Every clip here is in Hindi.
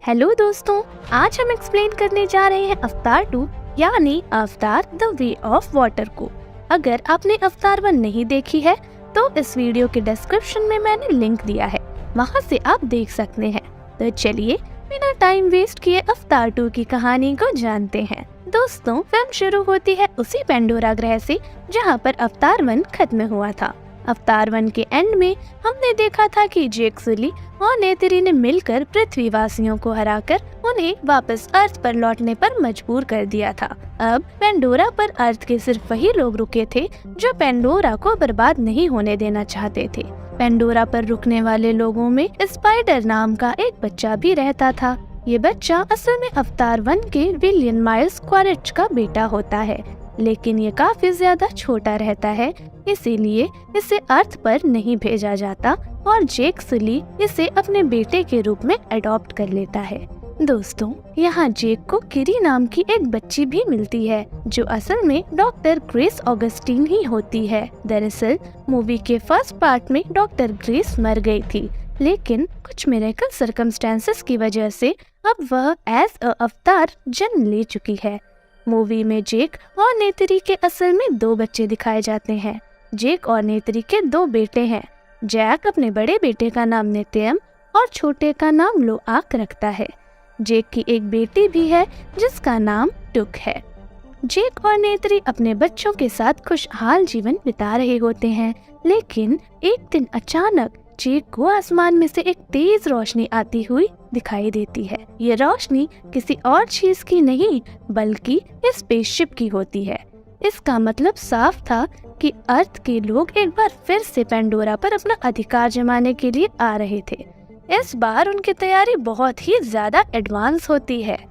हेलो दोस्तों, आज हम एक्सप्लेन करने जा रहे हैं अवतार 2 यानी अवतार द वे ऑफ वाटर को। अगर आपने अवतार 1 नहीं देखी है तो इस वीडियो के डिस्क्रिप्शन में मैंने लिंक दिया है, वहां से आप देख सकते हैं। तो चलिए बिना टाइम वेस्ट किए अवतार 2 की कहानी को जानते हैं। दोस्तों, फिल्म शुरू होती है उसी पेंडोरा ग्रह से जहां पर अवतार 1 खत्म हुआ था। अवतार 1 के एंड में हमने देखा था कि जेक सुली और नेतरी ने मिलकर पृथ्वीवासियों को हराकर उन्हें वापस अर्थ पर लौटने पर मजबूर कर दिया था। अब पेंडोरा पर अर्थ के सिर्फ वही लोग रुके थे जो पेंडोरा को बर्बाद नहीं होने देना चाहते थे। पेंडोरा पर रुकने वाले लोगों में स्पाइडर नाम का एक बच्चा भी रहता था। ये बच्चा असल में अवतार 1 के विलियम माइल्स क्वारेट का बेटा होता है, लेकिन ये काफी ज्यादा छोटा रहता है, इसीलिए इसे अर्थ पर नहीं भेजा जाता और जेक सुली इसे अपने बेटे के रूप में अडॉप्ट कर लेता है। दोस्तों, यहाँ जेक को किरी नाम की एक बच्ची भी मिलती है जो असल में डॉक्टर ग्रेस ऑगस्टीन ही होती है। दरअसल मूवी के फर्स्ट पार्ट में डॉक्टर ग्रेस मर गई थी, लेकिन कुछ मिरेकल सर्कमस्टेंसेस की वजह से अब वह एज अ अवतार जन्म ले चुकी है। मूवी में जेक और नेतरी के असल में 2 बच्चे दिखाए जाते हैं। जेक और नेतरी के 2 बेटे हैं। जैक अपने बड़े बेटे का नाम नित्यम और छोटे का नाम लोआक रखता है। जेक की एक बेटी भी है जिसका नाम टुक है। जेक और नेतरी अपने बच्चों के साथ खुशहाल जीवन बिता रहे होते हैं, लेकिन एक दिन अचानक जेक को आसमान में से एक तेज रोशनी आती हुई दिखाई देती है। ये रोशनी किसी और चीज की नहीं बल्कि स्पेसशिप की होती है। इसका मतलब साफ था कि अर्थ के लोग एक बार फिर से पेंडोरा पर अपना अधिकार जमाने के लिए आ रहे थे। इस बार उनकी तैयारी बहुत ही ज्यादा एडवांस होती है।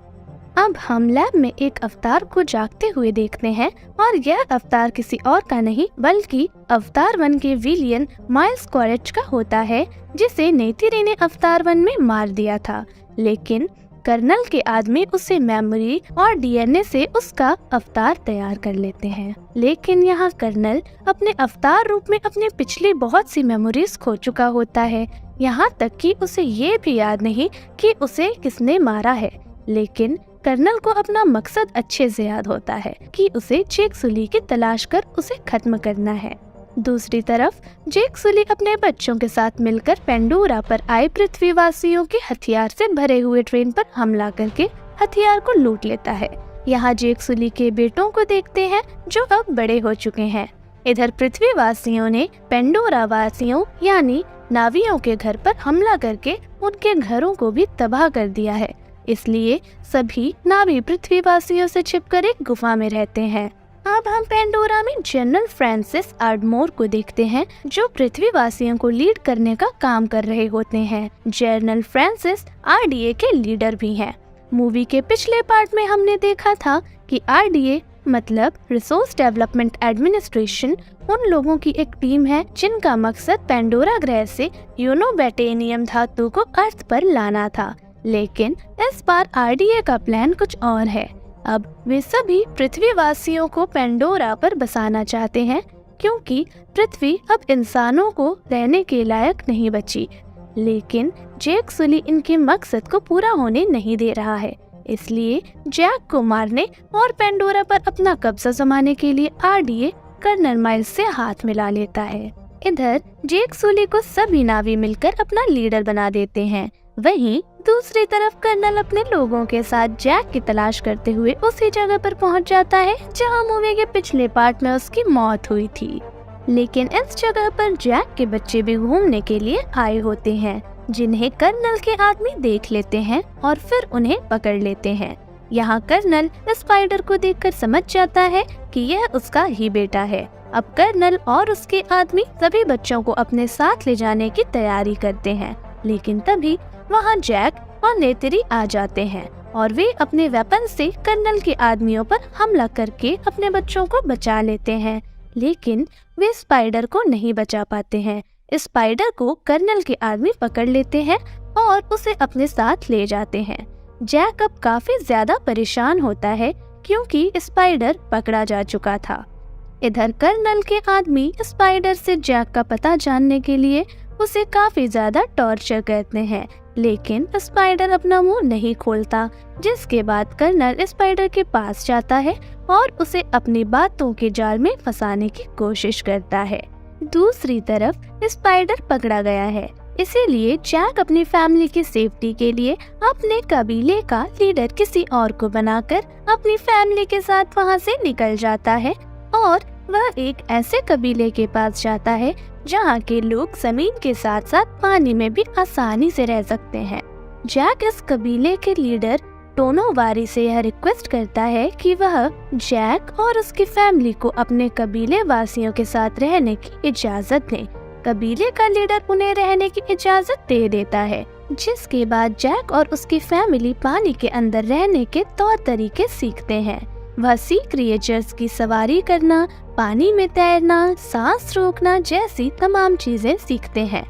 अब हम लैब में एक अवतार को जागते हुए देखते हैं और यह अवतार किसी और का नहीं बल्कि अवतार 1 के विलियम माइल्स क्वारेट का होता है, जिसे नेतरी ने अवतार 1 में मार दिया था। लेकिन कर्नल के आदमी उसे मेमोरी और डीएनए से उसका अवतार तैयार कर लेते हैं। लेकिन यहाँ कर्नल अपने अवतार रूप में अपनी पिछली बहुत सी मेमोरीज खो चुका होता है, यहाँ तक कि उसे ये भी याद नहीं कि उसे किसने मारा है। लेकिन कर्नल को अपना मकसद अच्छे से याद होता है कि उसे जेक सुली की तलाश कर उसे खत्म करना है। दूसरी तरफ जेक सुली अपने बच्चों के साथ मिलकर पेंडोरा पर आए पृथ्वीवासियों के हथियार से भरे हुए ट्रेन पर हमला करके हथियार को लूट लेता है। यहाँ जेक सुली के बेटों को देखते हैं जो अब बड़े हो चुके हैं। इधर पृथ्वीवासियों ने पेंडोरा वासियों यानी नावियों के घर पर हमला करके उनके घरों को भी तबाह कर दिया है। इसलिए सभी नावी पृथ्वीवासियों से छिपकर एक गुफा में रहते हैं। अब हम पेंडोरा में जनरल फ्रांसिस आर्डमोर को देखते हैं जो पृथ्वीवासियों को लीड करने का काम कर रहे होते हैं। जनरल फ्रांसिस आरडीए के लीडर भी हैं। मूवी के पिछले पार्ट में हमने देखा था कि आरडीए मतलब रिसोर्स डेवलपमेंट एडमिनिस्ट्रेशन उन लोगों की एक टीम है जिनका मकसद पेंडोरा ग्रह से यूनोबेटेनियम धातु को अर्थ पर लाना था। लेकिन इस बार आरडीए का प्लान कुछ और है। अब वे सभी पृथ्वीवासियों को पेंडोरा पर बसाना चाहते हैं क्योंकि पृथ्वी अब इंसानों को रहने के लायक नहीं बची। लेकिन जेक सुली इनके मकसद को पूरा होने नहीं दे रहा है, इसलिए जैक को मारने और पेंडोरा पर अपना कब्जा जमाने के लिए आरडीए कर्नल माइल्स से हाथ मिला लेता है। इधर जेक सुली को सभी नावी मिलकर अपना लीडर बना देते हैं। वहीं दूसरी तरफ कर्नल अपने लोगों के साथ जैक की तलाश करते हुए उसी जगह पर पहुंच जाता है जहां मूवी के पिछले पार्ट में उसकी मौत हुई थी। लेकिन इस जगह पर जैक के बच्चे भी घूमने के लिए आए होते हैं, जिन्हें कर्नल के आदमी देख लेते हैं और फिर उन्हें पकड़ लेते हैं। यहाँ कर्नल स्पाइडर को देखकर समझ जाता है कि यह उसका ही बेटा है। अब कर्नल और उसके आदमी सभी बच्चों को अपने साथ ले जाने की तैयारी करते हैं, लेकिन तभी वहाँ जैक और नेतरी आ जाते हैं और वे अपने वेपन से कर्नल के आदमियों पर हमला करके अपने बच्चों को बचा लेते हैं। लेकिन वे स्पाइडर को नहीं बचा पाते हैं। स्पाइडर को कर्नल के आदमी पकड़ लेते हैं और उसे अपने साथ ले जाते हैं। जैक अब काफी ज्यादा परेशान होता है क्योंकि स्पाइडर पकड़ा जा चुका था। इधर कर्नल के आदमी स्पाइडर से जैक का पता जानने के लिए उसे काफी ज्यादा टॉर्चर करते हैं, लेकिन स्पाइडर अपना मुंह नहीं खोलता। जिसके बाद कर्नल स्पाइडर के पास जाता है और उसे अपनी बातों के जाल में फंसाने की कोशिश करता है। दूसरी तरफ स्पाइडर पकड़ा गया है, इसीलिए जैक अपनी फैमिली की सेफ्टी के लिए अपने कबीले का लीडर किसी और को बनाकर अपनी फैमिली के साथ वहां से निकल जाता है और वह एक ऐसे कबीले के पास जाता है जहां के लोग जमीन के साथ साथ पानी में भी आसानी से रह सकते हैं। जैक इस कबीले के लीडर टोनोवारी से यह रिक्वेस्ट करता है कि वह जैक और उसकी फैमिली को अपने कबीले वासियों के साथ रहने की इजाजत दे। कबीले का लीडर उन्हें रहने की इजाजत दे देता है, जिसके बाद जैक और उसकी फैमिली पानी के अंदर रहने के तौर तरीके सीखते हैं। वह सी क्रिएचर्स की सवारी करना, पानी में तैरना, सांस रोकना जैसी तमाम चीजें सीखते हैं।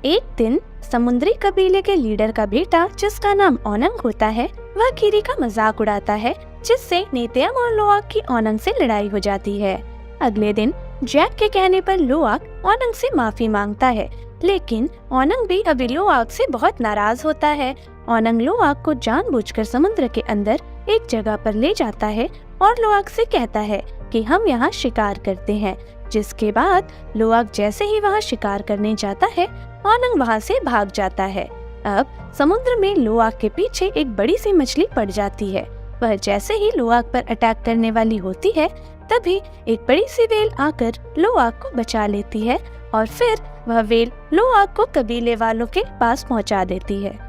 एक दिन समुद्री कबीले के लीडर का बेटा, जिसका नाम ओनंग होता है, वह किरी का मजाक उड़ाता है, जिससे नेतेयम और लोआक की ओनंग से लड़ाई हो जाती है। अगले दिन जैक के कहने पर लोआक ओनंग से माफी मांगता है, लेकिन ओनंग भी अभी लोआक से बहुत नाराज होता है। ओनंग लोआक को जानबूझकर समुद्र के अंदर एक जगह पर ले जाता है और लोआक से कहता है कि हम यहाँ शिकार करते हैं। जिसके बाद लोआक जैसे ही वहाँ शिकार करने जाता है, ओनंग वहाँ से भाग जाता है। अब समुद्र में लोआक के पीछे एक बड़ी सी मछली पड़ जाती है। वह जैसे ही लोआक पर अटैक करने वाली होती है, तभी एक बड़ी सी वेल आकर लोआक को बचा लेती है और फिर वह वेल लोआक को कबीले वालों के पास पहुंचा देती है।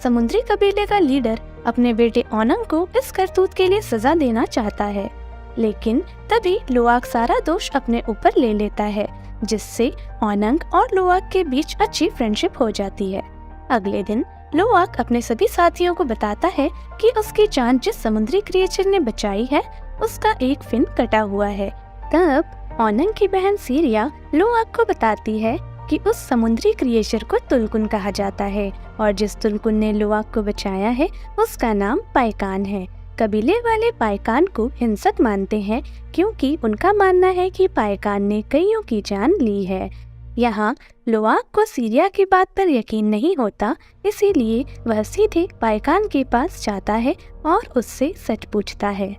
समुद्री कबीले का लीडर अपने बेटे ओनंग को इस करतूत के लिए सजा देना चाहता है, लेकिन तभी लोआक सारा दोष अपने ऊपर ले लेता है, जिससे ओनंग और लोआक के बीच अच्छी फ्रेंडशिप हो जाती है। अगले दिन लोआक अपने सभी साथियों को बताता है कि उसकी जान जिस समुद्री क्रिएचर ने बचाई है, उसका एक फिन कटा हुआ है। तब ओनंग की बहन सीरिया लोआक को बताती है कि उस समुद्री क्रिएचर को तुलकुन कहा जाता है और जिस तुलकुन ने लोआक को बचाया है उसका नाम पाइकान है। कबीले वाले पाइकान को हिंसक मानते हैं क्योंकि उनका मानना है कि पाइकान ने कईयों की जान ली है। यहाँ लोआक को सीरिया की बात पर यकीन नहीं होता, इसीलिए वह सीधे पाइकान के पास जाता है और उससे सच पूछता है।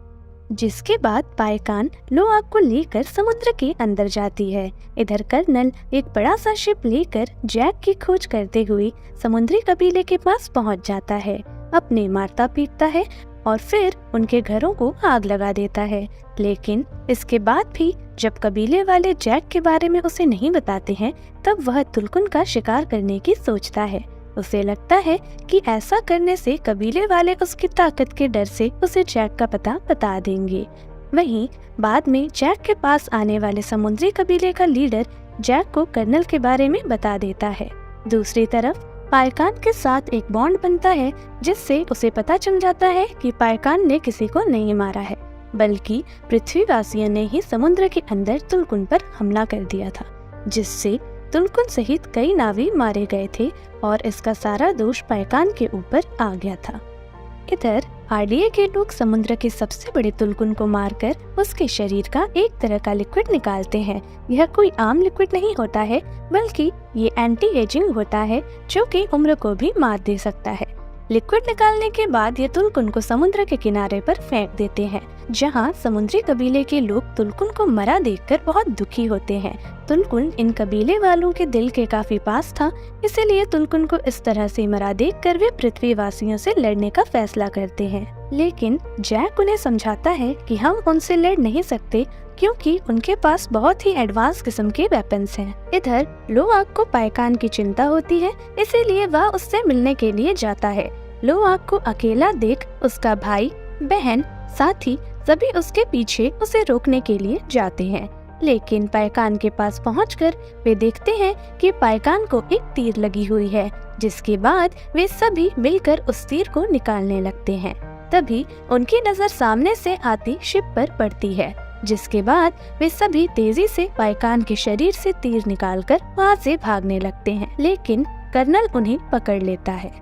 जिसके बाद पाइकान लोआक को लेकर समुद्र के अंदर जाती है। इधर कर्नल एक बड़ा सा शिप लेकर जैक की खोज करते हुए समुद्री कबीले के पास पहुंच जाता है, अपने मारता पीटता है और फिर उनके घरों को आग लगा देता है। लेकिन इसके बाद भी जब कबीले वाले जैक के बारे में उसे नहीं बताते हैं, तब वह तुलकुन का शिकार करने की सोचता है। उसे लगता है कि ऐसा करने से कबीले वाले उसकी ताकत के डर से उसे जैक का पता बता देंगे। वहीं बाद में जैक के पास आने वाले समुद्री कबीले का लीडर जैक को कर्नल के बारे में बता देता है। दूसरी तरफ पाइकान के साथ एक बॉन्ड बनता है, जिससे उसे पता चल जाता है कि पाइकान ने किसी को नहीं मारा है, बल्कि पृथ्वीवासियों ने ही समुद्र के अंदर तुलकुन पर हमला कर दिया था, जिससे तुलकुन सहित कई नावी मारे गए थे और इसका सारा दोष पाइकान के ऊपर आ गया था। इधर आरडीए के लोग समुद्र के सबसे बड़े तुलकुन को मारकर उसके शरीर का एक तरह का लिक्विड निकालते हैं। यह कोई आम लिक्विड नहीं होता है, बल्कि ये एंटी एजिंग होता है, जो कि उम्र को भी मात दे सकता है। लिक्विड निकालने के बाद ये तुलकुन को समुद्र के किनारे पर फेंक देते हैं, जहाँ समुद्री कबीले के लोग तुलकुन को मरा देखकर बहुत दुखी होते हैं। तुलकुन इन कबीले वालों के दिल के काफी पास था, इसीलिए तुलकुन को इस तरह से मरा देखकर वे पृथ्वीवासियों से लड़ने का फैसला करते हैं। लेकिन जैक उन्हें समझाता है कि हम उनसे लड़ नहीं सकते, क्योंकि उनके पास बहुत ही एडवांस किस्म के वेपन्स हैं। इधर लोआक को पाइकान की चिंता होती है, इसीलिए वह उससे मिलने के लिए जाता है। लोआक को अकेला देख उसका भाई, बहन, साथी सभी उसके पीछे उसे रोकने के लिए जाते हैं। लेकिन पाइकान के पास पहुंचकर वे देखते हैं कि पाइकान को एक तीर लगी हुई है, जिसके बाद वे सभी मिलकर उस तीर को निकालने लगते हैं। तभी उनकी नजर सामने से आती शिप पर पड़ती है, जिसके बाद वे सभी तेजी से पाइकान के शरीर से तीर निकालकर वहां से भागने लगते हैं। लेकिन कर्नल उन्हें पकड़ लेता है।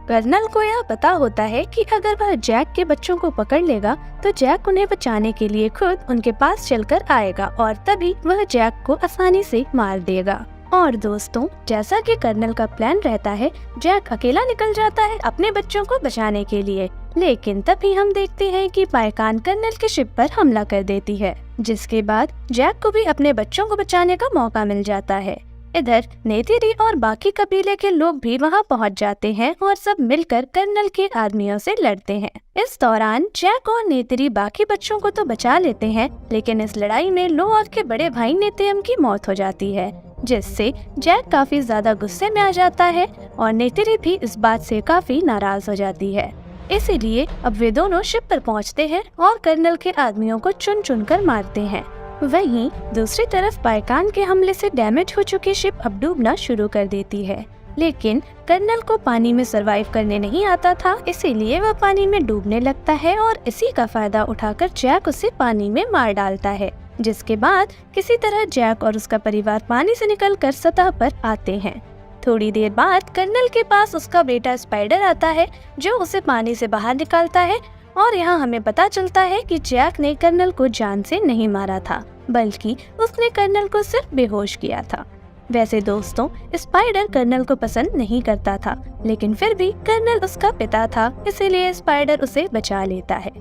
कर्नल को यह पता होता है कि अगर वह जैक के बच्चों को पकड़ लेगा तो जैक उन्हें बचाने के लिए खुद उनके पास चलकर आएगा और तभी वह जैक को आसानी से मार देगा। और दोस्तों, जैसा कि कर्नल का प्लान रहता है, जैक अकेला निकल जाता है अपने बच्चों को बचाने के लिए। लेकिन तभी हम देखते हैं कि पाइकान कर्नल के शिप पर हमला कर देती है, जिसके बाद जैक को भी अपने बच्चों को बचाने का मौका मिल जाता है। इधर नेतिरी और बाकी कबीले के लोग भी वहां पहुंच जाते हैं और सब मिलकर कर्नल के आदमियों से लड़ते हैं। इस दौरान जैक और नेतिरी बाकी बच्चों को तो बचा लेते हैं, लेकिन इस लड़ाई में लोआग के बड़े भाई नेतेयम की मौत हो जाती है, जिससे जैक काफी ज्यादा गुस्से में आ जाता है और नेतिरी भी इस बात से काफी नाराज हो जाती है। इसीलिए अब वे दोनों शिप पर पहुंचते हैं और कर्नल के आदमियों को चुन चुन कर मारते हैं। वहीं दूसरी तरफ पाइकान के हमले से डैमेज हो चुकी शिप अब डूबना शुरू कर देती है, लेकिन कर्नल को पानी में सरवाइव करने नहीं आता था, इसीलिए वह पानी में डूबने लगता है और इसी का फायदा उठाकर जैक उसे पानी में मार डालता है। जिसके बाद किसी तरह जैक और उसका परिवार पानी से निकलकर सतह पर आते हैं। थोड़ी देर बाद कर्नल के पास उसका बेटा स्पाइडर आता है, जो उसे पानी से बाहर निकालता है और यहाँ हमें पता चलता है कि जैक ने कर्नल को जान से नहीं मारा था, बल्कि उसने कर्नल को सिर्फ बेहोश किया था। वैसे दोस्तों, स्पाइडर कर्नल को पसंद नहीं करता था, लेकिन फिर भी कर्नल उसका पिता था, इसीलिए स्पाइडर उसे बचा लेता है।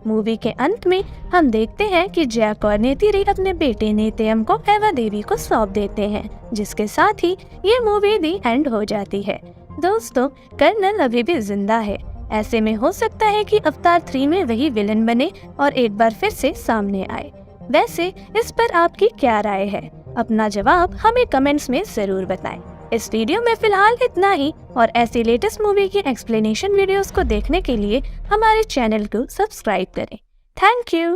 मूवी के अंत में हम देखते हैं कि जैक और नेतिरी अपने बेटे नेतेयम को एवा देवी को सौंप देते हैं, जिसके साथ ही ये मूवी दी एंड हो जाती है। दोस्तों, कर्नल अभी भी जिंदा है। ऐसे में हो सकता है कि अवतार 3 में वही विलन बने और एक बार फिर से सामने आए। वैसे इस पर आपकी क्या राय है? अपना जवाब हमें कमेंट्स में जरूर बताएं। इस वीडियो में फिलहाल इतना ही, और ऐसी लेटेस्ट मूवी की एक्सप्लेनेशन वीडियोस को देखने के लिए हमारे चैनल को सब्सक्राइब करें। Thank you.